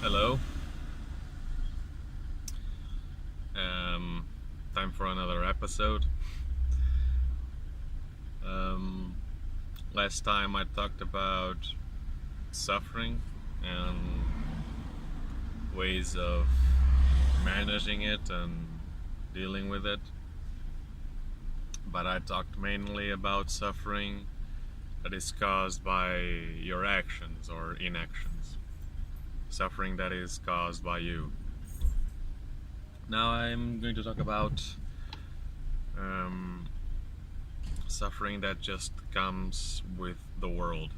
Hello. Time for another episode. Um, Last time I talked about suffering and ways of managing it and dealing with it. But I talked mainly about suffering that is caused by your actions or inactions. Suffering that is caused by you. Now I'm going to talk about suffering that just comes with the world.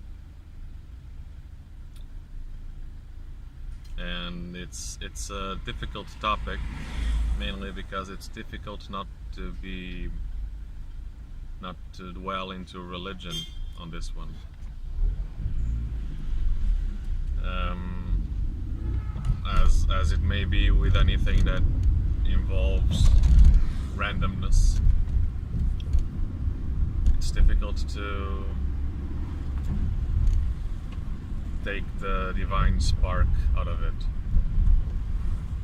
And it's a difficult topic, mainly because it's difficult not to dwell into religion on this one. As it may be with anything that involves randomness, it's difficult to take the divine spark out of it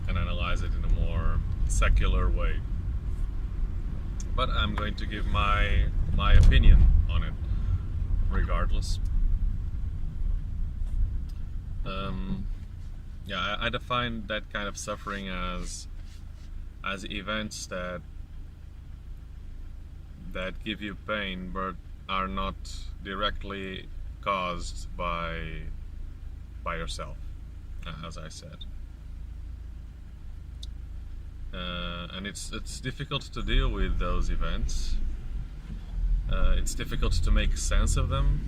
and analyze it in a more secular way. But I'm going to give my opinion on it regardless. I define that kind of suffering as events that give you pain but are not directly caused by yourself, as I said. And it's difficult to deal with those events. It's difficult to make sense of them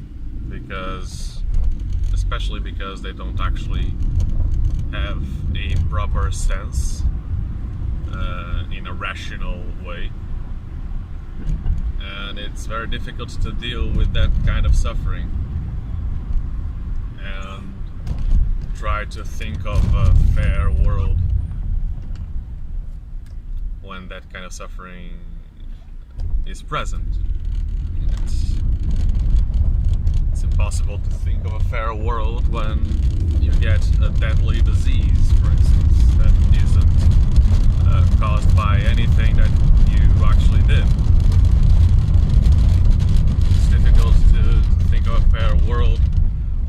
especially because they don't actually have a proper sense in a rational way. And it's very difficult to deal with that kind of suffering and try to think of a fair world when that kind of suffering is present. It's impossible to think of a fair world when you get a deadly disease, for instance, that isn't caused by anything that you actually did. It's difficult to think of a fair world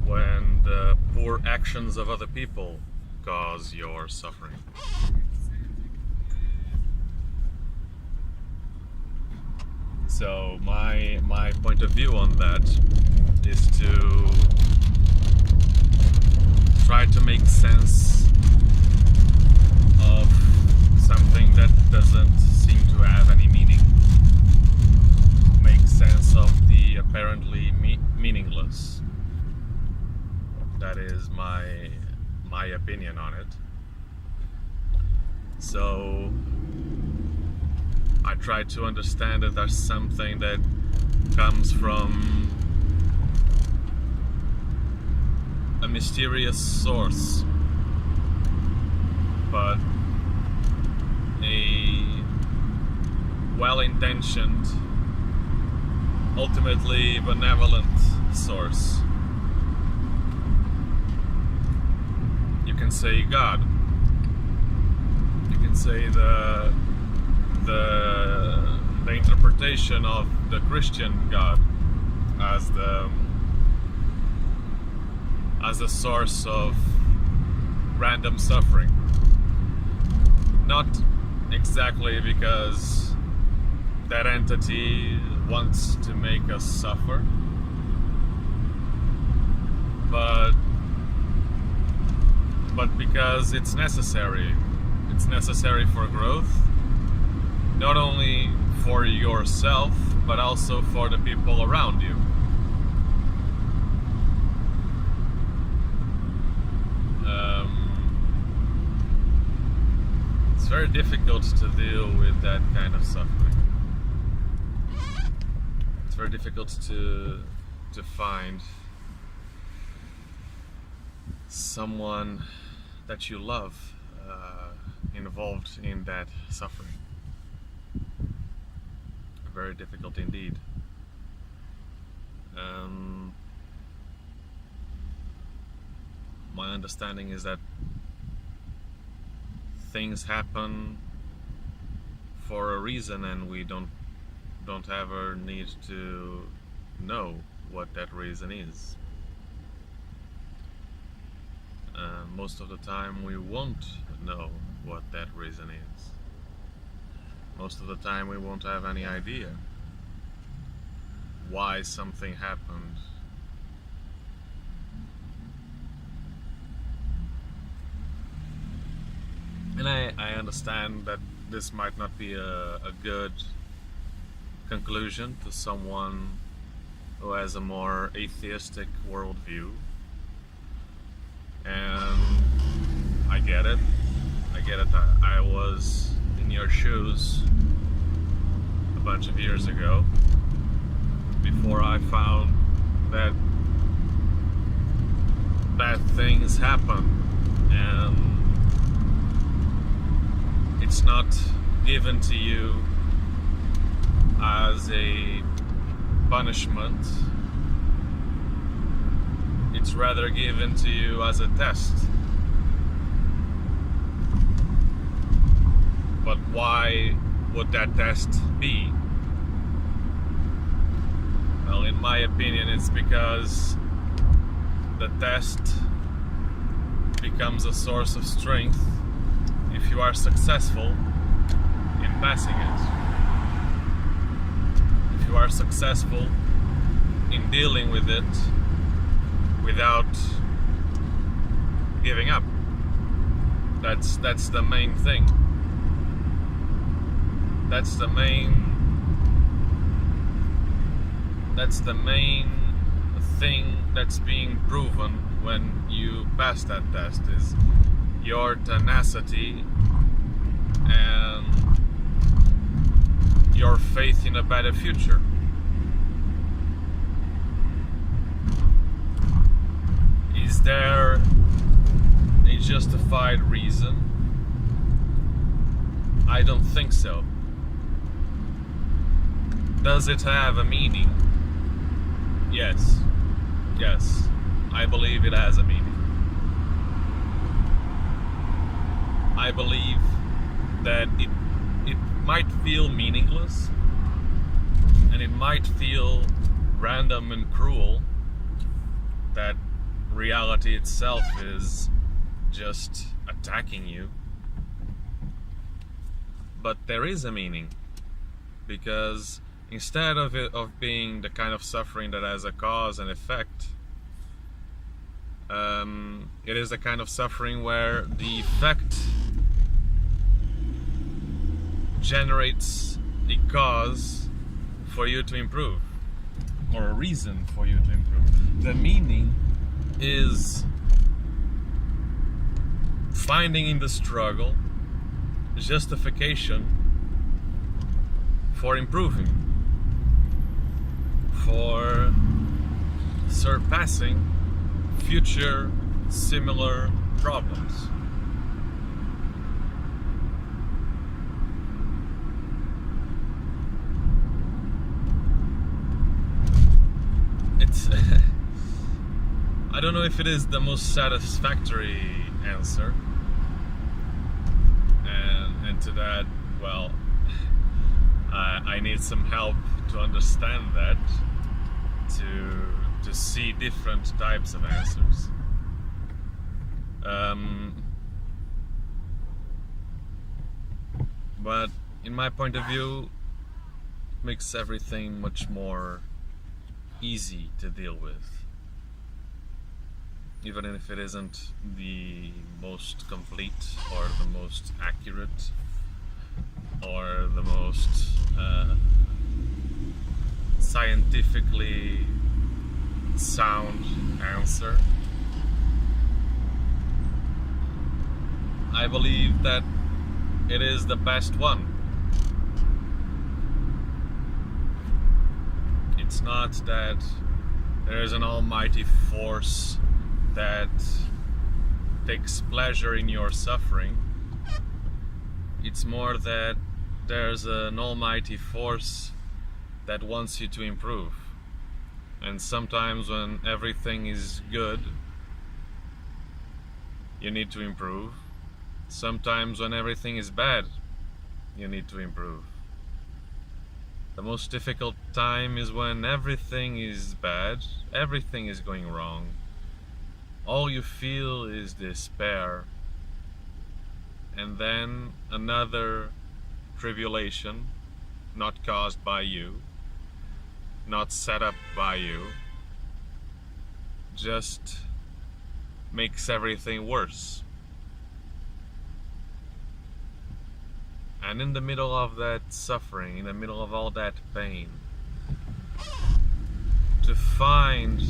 when the poor actions of other people cause your suffering. So my point of view on that is to try to make sense of something that doesn't seem to have any meaning. Make sense of the apparently meaningless. That is my opinion on it. So I try to understand that there's something that comes from a mysterious source, but a well-intentioned, ultimately benevolent source. You can say God. You can say the interpretation of the Christian God as the source of random suffering. Not exactly because that entity wants to make us suffer, but because it's necessary. It's necessary for growth, not only for yourself, but also for the people around you. It's very difficult to deal with that kind of suffering. It's very difficult to find someone that you love involved in that suffering. Very difficult indeed. My understanding is that things happen for a reason, and we don't ever need to know what that reason is. Most of the time we won't know what that reason is. Most of the time we won't have any idea why something happened. And I understand that this might not be a good conclusion to someone who has a more atheistic worldview. And I get it. I was in your shoes a bunch of years ago, before I found that bad things happen, and it's not given to you as a punishment. It's rather given to you as a test. But why would that test be? Well, in my opinion, it's because the test becomes a source of strength if you are successful in passing it. If you are successful in dealing with it without giving up. That's the main thing. That's the main thing that's being proven when you pass that test, is your tenacity and your faith in a better future. Is there a justified reason? I don't think so. Does it have a meaning? Yes. I believe it has a meaning. I believe that it might feel meaningless, and it might feel random and cruel, that reality itself is just attacking you. But there is a meaning, because instead of being the kind of suffering that has a cause and effect, it is the kind of suffering where the effect generates a cause for you to improve, or a reason for you to improve. The meaning is finding in the struggle justification for improving, for surpassing future similar problems. It's I don't know if it is the most satisfactory answer, and to that, well, I need some help to understand that, to see different types of answers. But in my point of view, it makes everything much more easy to deal with, even if it isn't the most complete or the most accurate or the most scientifically sound answer. I believe that it is the best one. It's not that there is an almighty force that takes pleasure in your suffering. It's more that there's an almighty force that wants you to improve. And sometimes when everything is good, you need to improve. Sometimes when everything is bad, you need to improve. The most difficult time is when everything is bad, everything is going wrong. All you feel is despair. And then another tribulation, not caused by you, not set up by you, just makes everything worse. And in the middle of that suffering, in the middle of all that pain, to find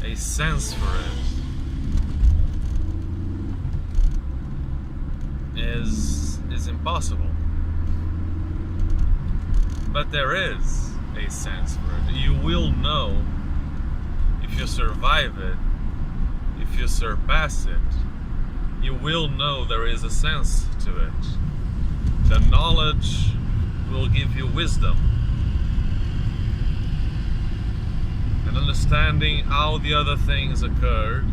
a sense for it is impossible. But there is a sense for it. You will know if you survive it, if you surpass it, you will know there is a sense to it. The knowledge will give you wisdom. And understanding how the other things occurred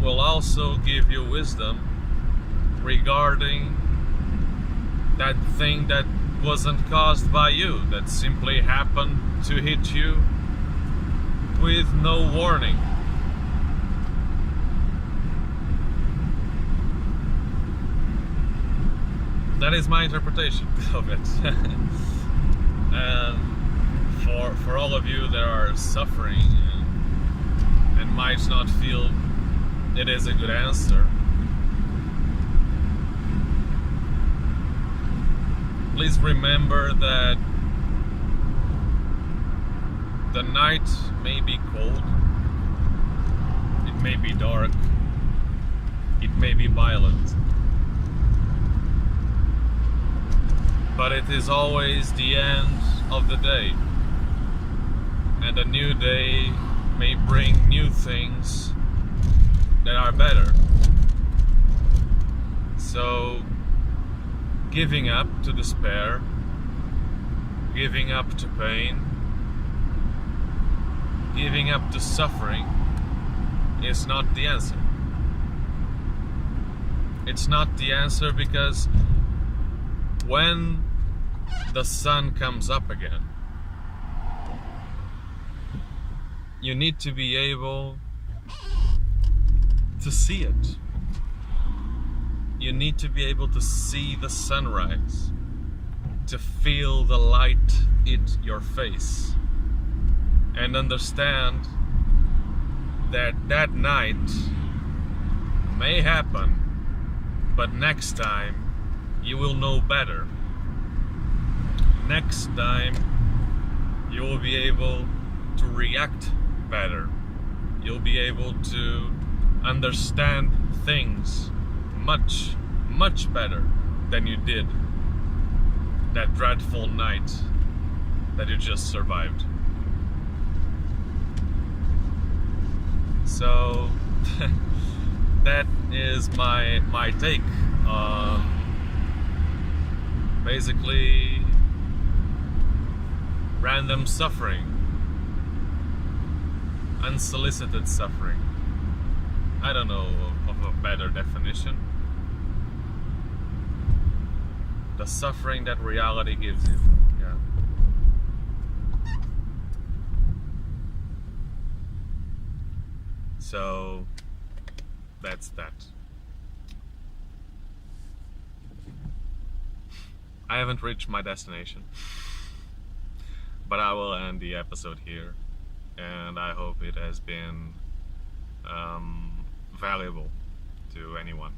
will also give you wisdom regarding that thing that wasn't caused by you, that simply happened to hit you with no warning. That is my interpretation of it. And for all of you that are suffering and might not feel it is a good answer, please remember that the night may be cold, it may be dark, it may be violent, but it is always the end of the day, and a new day may bring new things that are better. So giving up to despair, giving up to pain, giving up to suffering is not the answer. It's not the answer because when the sun comes up again, you need to be able to see it. You need to be able to see the sunrise, to feel the light hit your face, and understand that that night may happen, but next time you will know better. Next time you will be able to react better. You'll be able to understand things much, much better than you did that dreadful night that you just survived. So that is my take on basically random suffering, unsolicited suffering. I don't know of a better definition. The suffering that reality gives you. Yeah. So that's that. I haven't reached my destination, but I will end the episode here, and I hope it has been valuable to anyone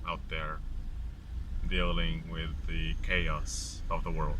out there dealing with the chaos of the world.